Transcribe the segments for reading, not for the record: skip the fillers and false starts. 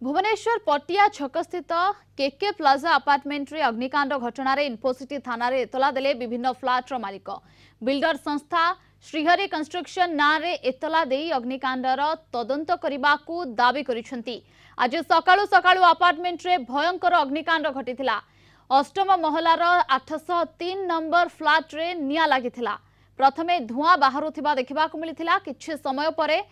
भुवनेश्वर पटिया छक स्थित केके प्लाजा अपार्टमेंट रे अग्निकांड घटना रे इन्फोसिटी थाना रे एतला देले विभिन्न फ्लैट मालिक बिल्डर संस्था श्रीहरि कंस्ट्रक्शन ना रे एतला देई अग्निकांडर तदंत करने को दाबी करिसेंती। आज सकाळु सकाळु अपार्टमेंट रे भयंकर अग्निकांड घटिथिला। अष्टम महलार 803 नंबर फ्लैट रे निया लागिथिला। प्रथमे धुआं बाहरुथिबा देखिबा को मिलिथिला। किछि समय परे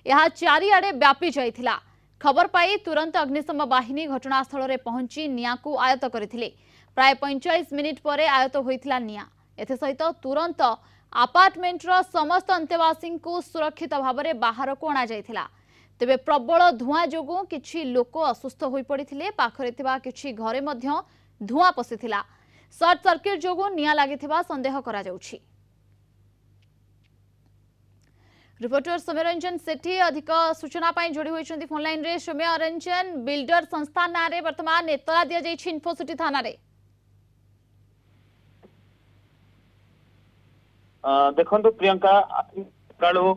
यह चारिआडे व्यापी जाइथिला। खबर पाई तुरंत अग्निशम बाहिनी घटनास्थल में पहुंची निया को आयत करथिले। प्राय 45 मिनिट परे आयत होइथिला निया। एथे सहित तुरंत अपार्टमेंटर समस्त अंतेवासी को सुरक्षित भाव में बाहर को अणा जाइथिला। तेबे प्रबल धुआं जोगु किछि लोक असुस्थ होई पड़िथिले। पाखरे थिबा किछि घरे मध्य धुआं पसिथिला। सर्ट सर्किट जोगु निया लागिथिबा संदेह करा जाउछि। रिपोर्टर सौम्य रंजन सेठी अधिक सूचना पाई जोड़ी होइछन्ती फोन लाइन रे। सौम्य रंजन, बिल्डर संस्था ना रे वर्तमान एतला दिया जाइछि इन्फोसिटी थाना रे। देखंतु प्रियंका, काळो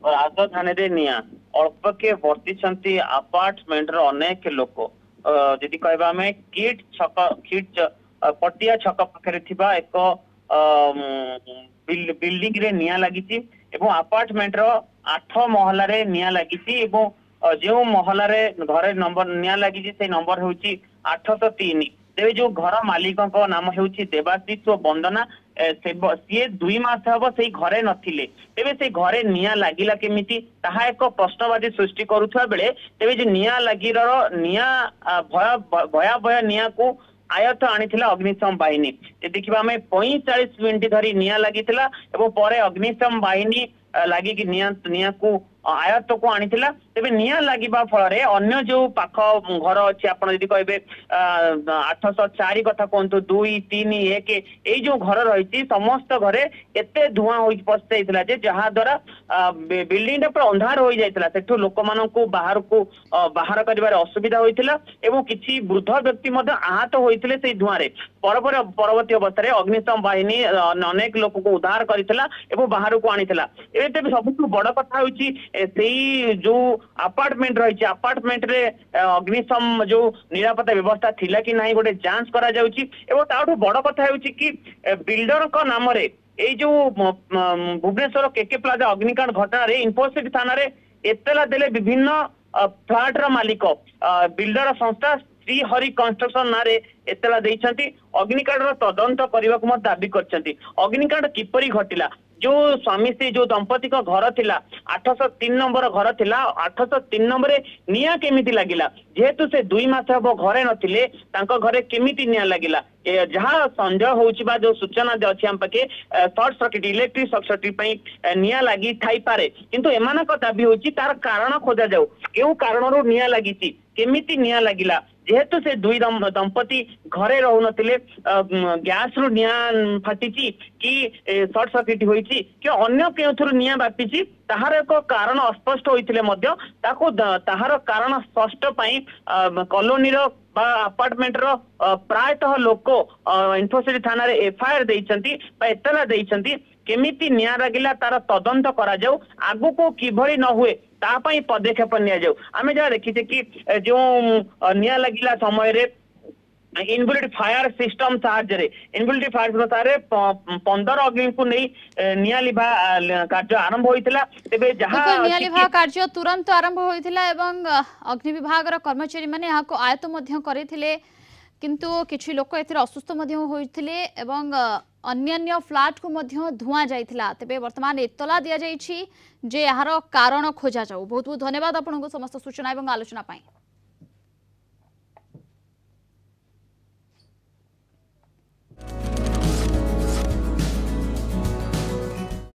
राजधानी रे निया अल्प के वर्तिछन्ती अपार्टमेंट रो अनेक लोक जदि कहबा में किट पटिया छक पाखरे थिबा एक बिल्डिंग रे निया लागिछि एवं अपार्टमेंट रो 8 महला रे निया लागिछि एवं जो महला रे घरे नंबर निया लागिछि से नंबर होछि 803। तेबे जो घर मालिक को नाम होछि देवाशीष वंदना। सी 2 मास हम से घरे नथिले। तेबे से घरे निया लागिला केमिति ताहा एक प्रश्नवादी सृष्टि करुथबा बेले तेबे जो निया लागिर निया भयावह निया को आयत आनीथिला अग्निशम बाहिनी। देखिबा में 45 मिनिट धरी निया लागिथिला एवं परे अग्निशम बाहिनी लागी कि निया को आयत को आनीथिला। तेबे निया लागिबा फल रे अन्य जो पाख घर अछि आपण यदि कहबे 804 कथा कोंतु 2 3 1 एई जो घर रहिछि समस्त घरे एते धुआं होई पसैथिला जे जहा द्वारा बिल्डिंग पर अंधार होई जाइथिला। सेठु लोक मानन को बाहर करिवार असुविधा होइथिला एवं किछि वृद्ध व्यक्ति मध्य आहत होइथिले सेई धुआं रे। परवर्ती अवस्था रे अग्निशम बाहिनी अनेक लोक को उद्धार करिथिला एवं बाहर को आनीथिला। एते सबटु बड़ कथा होइछि सेई जो अपार्टमेंट रही अपार्टमेंट रे अग्निशम जो निरापत्ता व्यवस्था थिला कि नहीं गोटे जांच करा जाउची। एवं ताठू बड़ कथा होउची कि बिल्डर को नाम रे ए जो भुवनेश्वर केके प्लाजा अग्निकांड घटना रे इन्फोसिटी थाना रे एतला देले विभिन्न फ्लैट रा मालिक बिल्डर संस्था श्रीहरि कंस्ट्रक्शन ना रे एतला देइछंती। अग्निकांड रो तदंत करबा को मत दाबी करछंती। अग्निकांड किपरि घटिला, जो स्वामी स्त्री जो दंपति का घर थिला 803 नंबर घर थिला 803 नंबर निया केमिति लागिला जेहेतु से 2 मास हम घरे नथिले तांको घरे केमिति निया लागिला जहाँ संदेह होउछि बा जो सूचना अछि हम पाके short circuit electric short circuit पई निया लागी थाई पारे। किंतु एमाना को दाबी होउछि तार कारण खोजा जाऊ केउ कारणरो निया लागिछि केमिति निया लागिला। जेहेतु से 2 दंपति घरे रहउनथिले गैस रु निया फाटिछि कि शॉर्ट सर्किट होइछि कि अन्य केउथुर निया बापिछि ताहार एक कारण अस्पष्ट होइथिले मध्य ताको ताहार कारण स्पष्ट पई कॉलोनी रो बा अपार्टमेंट रो प्रायतः लोक इन्फोसिटी थाना रे एफआईआर देइछंती बा एतला देइछंती केमिति निया लागिला तार तदंत करा जाऊ आगु को किभଳି न हुए ता पई पदक्षेप निया जाऊ। आमे जा देखिते कि जो निया लागिला समय रे इनबिल्ट फायर सिस्टम साहाय्य इनबिल्ट फायर सिस्टम साहाय्य 15 अग्नि को नहीं निया लिभा कार्य आरंभ होइतिला। तेबे जहां निया लिभा कार्य तुरंत आरंभ होइतिला एवं अग्नि विभाग रा कर्मचारी माने यहाँ को आयत मध्य करिथिले। किंतु किछि लोक एथिर असुस्थ मध्य होइथिले एवं अन्य फ्लैट को मध्य धुआं जाइथिला। तेबे वर्तमान एतला दिया जाइछि जे यार कारण खोजा जाऊ। बहुत बहुत धन्यवाद आपनको समस्त सूचना एवं आलोचना पाई।